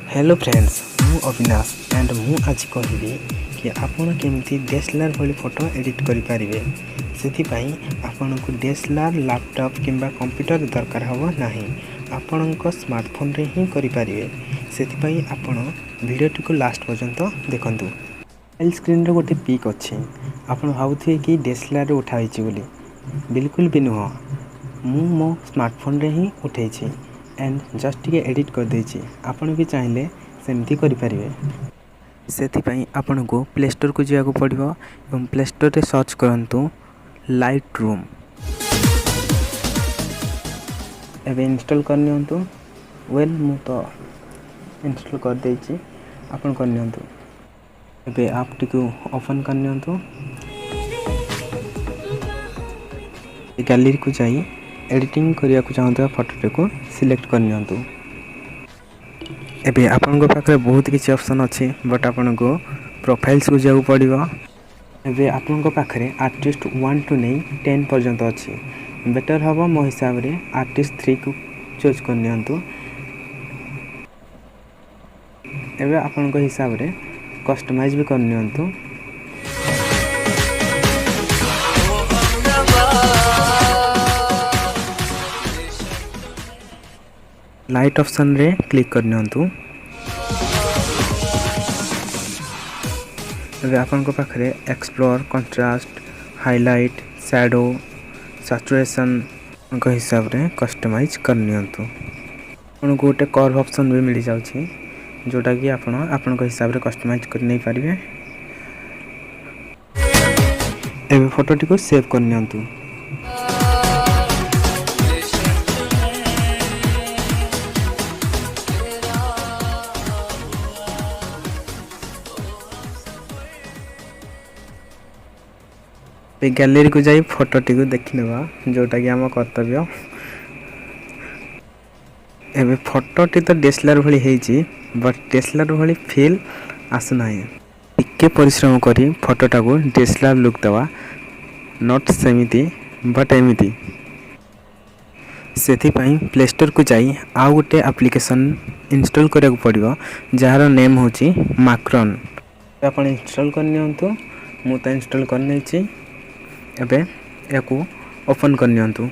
Hello friends, मु Avinash and मु आज कहबी कि आपण केमती डीएसएलआर भली फोटो एडिट करि पारिबे। सेति पई आपण को डीएसएलआर लैपटॉप किंबा कंप्यूटर दरकार हबो नाही, आपण को स्मार्टफोन रे ही करि पारिबे। सेति पई आपण वीडियो को लास्ट पर्यंत देखंतु। मोबाइल स्क्रीन रे गोटे पिक अछि, आपण भाबुथिए कि डीएसएलआर रे उठाई छि बोली। बिल्कुल भी नुह, मु मो स्मार्टफोन रे ही उठै छि एंड जस्ट टिके एडिट कर देछि। आपण भी चाहिले सेमती करि परिबे। सेति पई आपण को प्ले स्टोर को जिया को पड़िबो एवं प्ले स्टोर रे सर्च करंतु लाइट रूम। एबे इंस्टॉल करनियंतु। वेल मु तो इंस्टॉल कर देछि, आपण करनियंतु। एबे ऐप टिको ओपन करनियंतु। गैलरी को जाई एडिटिंग करिया को चाहता फोटो को सिलेक्ट करनियंतु। एबे आपन को पाखरे बहुत किछि ऑप्शन अछि, बट आपन को प्रोफाइल्स को जाऊ पड़िबो। एबे आपन को पाखरे आर्टिस्ट 1 टू नहीं 10 पर्यंत अछि। बेटर हबो मो हिसाब रे आर्टिस्ट 3 को चूज करनियंतु। एबे आपन को हिसाब रे कस्टमाइज भी करनियंतु। लाइट ऑप्शन रे क्लिक करनियंतु। एबे आपन को पाखरे explore, contrast, highlight, shadow, saturation को हिसाब रे कस्टमाइज करनियंतु। आपन को गोटे कर्व ऑप्शन भी मिल जाउछि, जोटा कि आपन को हिसाब रे कस्टमाइज कर नै पारिबे। एबे फोटो टी को सेव करनियंतु। गैलरी को जाई फोटो टी को देखिनबा, जोटा कि हम कर्तव्य। एबे फोटो टी तो डीएसएलआर भली हेछि, बट डीएसएलआर भली फील आसु नाही। इके परिश्रम करी फोटोटा को डीएसएलआर लुक दवा, नॉट सेमिति बट एमिति। सेति पई प्ले स्टोर को जाई आ गुटे एप्लीकेशन इंस्टॉल करिया को पड़िबो, जहार नेम होछि माक्रॉन। आपण इंस्टॉल करनियंतु। मु त इंस्टॉल करनै छी। एबे याकू ओपन करनियंतु।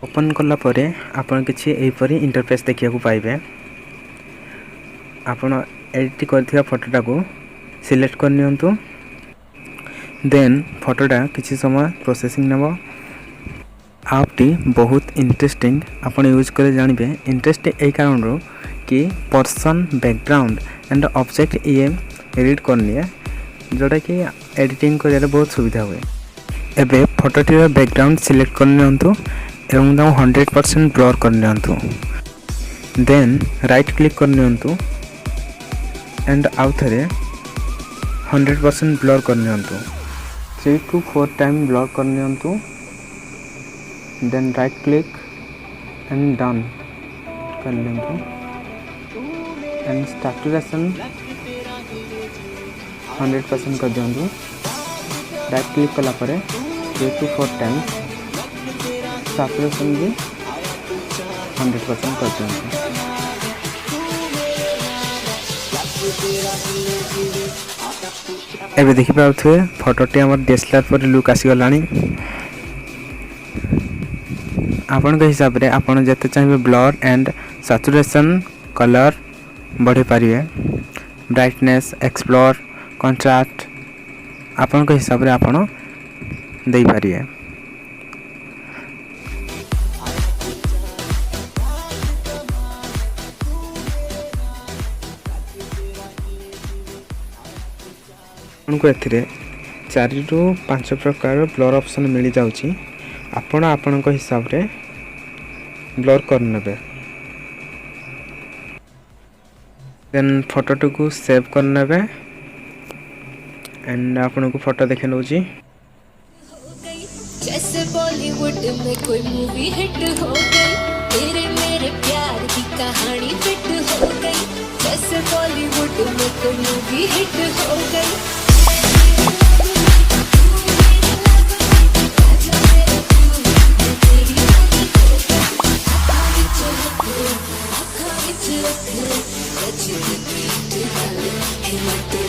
ओपन करला परे आपण किछि एही परी इंटरफेस देखिया को पाइबे। आपण एडिट करथिया फोटोटा को सिलेक्ट करनियंतु। देन फोटोटा किछि समय प्रोसेसिंग नेबो। आपटी बहुत इंटरेस्टिंग, आपण यूज करे जानिबे। इंटरेस्ट ए कारण रो कि पर्सन, बैकग्राउंड एंड ऑब्जेक्ट ये एडिट करनिए, जोटा कि एडिटिंग करे बहुत सुविधा हुए। एबे फोटो टी बैकग्राउंड सिलेक्ट करनियंतु एवं दाउ 100% ब्लर करनियंतु। देन राइट क्लिक करनियंतु एंड आउ थरे 100% ब्लर करनियंतु। 3 to 4 टाइम ब्लर करनियंतु। Then right click and done करनियंतु एंड सैचुरेशन 100% कर दियंतु। राइट क्लिक कला परे 3 to 4 टाइम्स सैचुरेशन भी 100% कर दियंतु। एबे देखि पाउथे फोटो टी हमर डीएसएलआर पर लुक आसी गलानी। आपन के हिसाब रे आपन जते चाहिबे ब्लर एंड सैचुरेशन कलर बढ़े पारिबे। ब्राइटनेस, एक्सप्लोर, कंट्रास्ट आपन के हिसाब रे आपन देई पारिबे। आपनको एथिरे 4 ରୁ 5 प्रकार ब्लर ऑप्शन मिल जाउची। आपण आपन को हिसाब रे ब्लर कर नेबे। देन फोटो को सेव कर नेबे एंड आपन को फोटो देखे नउची। जैसे बॉलीवुड में कोई मूवी हिट हो गई, तेरे मेरे प्यार की कहानी फिट हो गई। जैसे बॉलीवुड में कोई मूवी हिट हो गई। आँखों विच हिम्मत